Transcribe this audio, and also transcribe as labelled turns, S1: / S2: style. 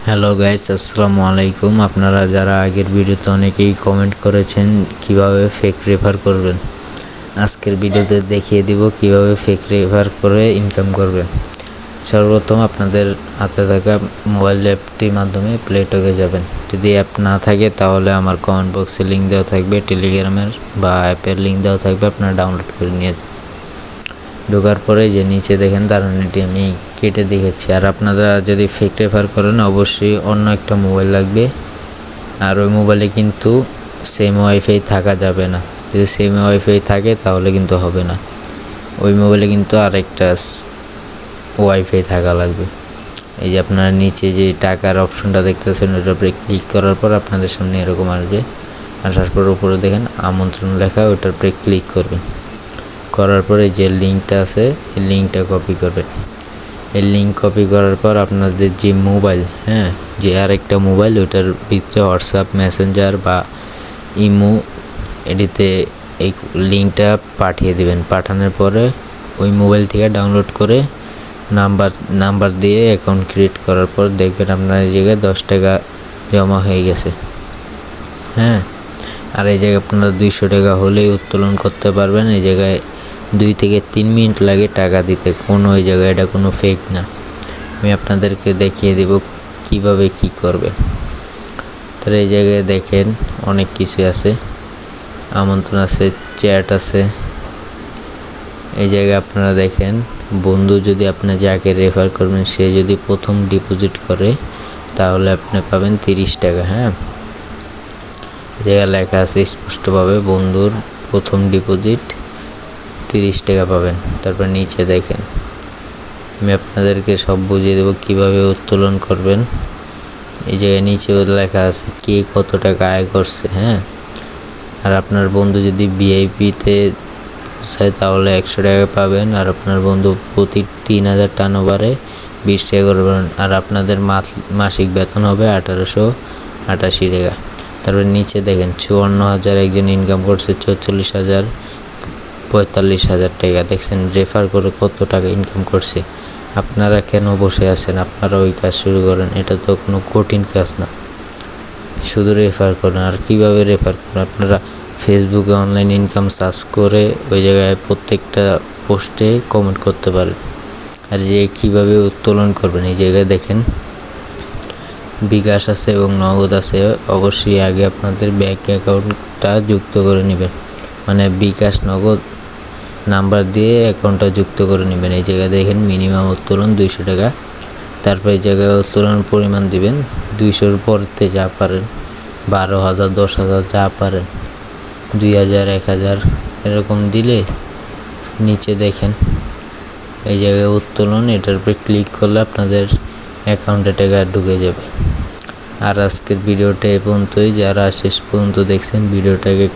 S1: Hello guys, আসসালামু আলাইকুম। আপনারা যারা আগের ভিডিওতে অনেকেই কমেন্ট করেছেন কিভাবে ফেক রেফার করবেন, আজকের ভিডিওতে দেখিয়ে দিব কিভাবে ফেক রেফার করে ইনকাম করবেন। সর্বপ্রথম আপনাদের হাতে থাকা মোবাইল অ্যাপটির মাধ্যমে প্লে স্টোরে যাবেন। যদি অ্যাপ না থাকে তাহলে আমার কমেন্ট বক্সে লিঙ্ক দেওয়া থাকবে, টেলিগ্রামের বা অ্যাপের লিঙ্ক দেওয়া থাকবে, আপনারা ডাউনলোড করে নিয়ে ঢোকার পরে যে নিচে দেখেন তারণীটি আমি কেটে দেখাচ্ছি। আর আপনারা যদি ফেক রেফার করেন অবশ্যই অন্য একটা মোবাইল লাগবে, আর ওই মোবাইলে কিন্তু সেম ওয়াইফাই থাকা যাবে না। যদি সেম ওয়াইফাই থাকে তাহলে কিন্তু হবে না, ওই মোবাইলে কিন্তু আরেকটা ওয়াইফাই থাকা লাগবে। এই যে আপনারা নিচে যে টাকার অপশনটা দেখতেছেন ওটার উপরে ক্লিক করার পর আপনাদের সামনে এরকম আসবে। আসার পর উপরে দেখেন আমন্ত্রণ লেখা, ওটার উপরে ক্লিক করবেন। করার পরে যে লিঙ্কটা আছে এই লিঙ্কটা কপি করবেন। এই লিঙ্ক কপি করার পর আপনাদের যে মোবাইল, যে আরেকটা মোবাইল, ওইটার ভিতরে হোয়াটসঅ্যাপ, মেসেঞ্জার বা ইমো এটিতে এই লিঙ্কটা পাঠিয়ে দিবেন। পাঠানোর পরে ওই মোবাইল থেকে ডাউনলোড করে নাম্বার দিয়ে অ্যাকাউন্ট ক্রিয়েট করার পর দেখবেন আপনার এই জায়গায় 10 টাকা জমা হয়ে গেছে। আর এই জায়গায় আপনারা 200 টাকা হলেই উত্তোলন করতে পারবেন। এই জায়গায় 2 থেকে 3 মিনিট লাগে টাকা দিতে, ওই জায়গায় এটা কোনো ফেক না। আমি আপনাদেরকে দেখিয়ে দেব কিভাবে কি করবে। তাহলে এই জায়গায় দেখেন অনেক কিছু আছে, আমন্ত্রণ আছে, চ্যাট আছে। এই জায়গায় আপনারা দেখেন বন্ধু যদি আপনি যাকে রেফার করবেন সে যদি প্রথম ডিপোজিট করে তাহলে আপনি পাবেন 30 টাকা। জায়গায় লেখা আছে স্পষ্টভাবে বন্ধুর প্রথম ডিপোজিট 30 টাকা পাবেন। তারপর নিচে দেখেন আমি আপনাদেরকে সব বুঝিয়ে দেবো কিভাবে উত্তোলন করবেন। এই জায়গায় নিচেও লেখা আছে কে কত টাকা আয় করছে। আর আপনার বন্ধু যদি ভিআইপিতে চায় তাহলে 100 টাকা পাবেন। আর আপনার বন্ধু প্রতি 3000 টার্নওভারে 20 টাকা করবেন। আর আপনাদের মাসিক বেতন হবে 1888 টাকা। তারপর নিচে দেখেন 54,000 একজন ইনকাম করছে, 44,000, 45,000 টাকা। দেখছেন রেফার করে কত টাকা ইনকাম করছে। আপনারা কেন বসে আছেন? আপনারা ওই কাজ শুরু করেন, এটা তো কোনো কঠিন কাজ না, শুধু রেফার করেন। আর কিভাবে রেফার করেন, আপনারা ফেসবুকে অনলাইন ইনকাম সার্চ করে ওই জায়গায় প্রত্যেকটা পোস্টে কমেন্ট করতে পারেন। আর যে কিভাবে উত্তোলন করবেন, এই জায়গায় দেখেন বিকাশ আছে এবং নগদ আছে। অবশ্যই আগে আপনাদের ব্যাংক অ্যাকাউন্টটা যুক্ত করে নেবেন, মানে বিকাশ নগদ নাম্বার দিয়ে অ্যাকাউন্টটা যুক্ত করে নেবেন। এই জায়গায় দেখেন মিনিমাম উত্তোলন 200 টাকা। তারপর এই জায়গায় উত্তোলন পরিমাণ দিবেন 200-র পরতে যা পারেন, 12,000, 10,000 যা পারেন, 2,000, 1,000 এরকম দিলে নিচে দেখেন এই জায়গায় উত্তোলন, এটার উপরে ক্লিক করলে আপনাদের অ্যাকাউন্টে টাকা ঢুকে যাবে। আর আজকের ভিডিওটা এ পর্যন্তই। যারা শেষ পর্যন্ত দেখছেন ভিডিওটাকে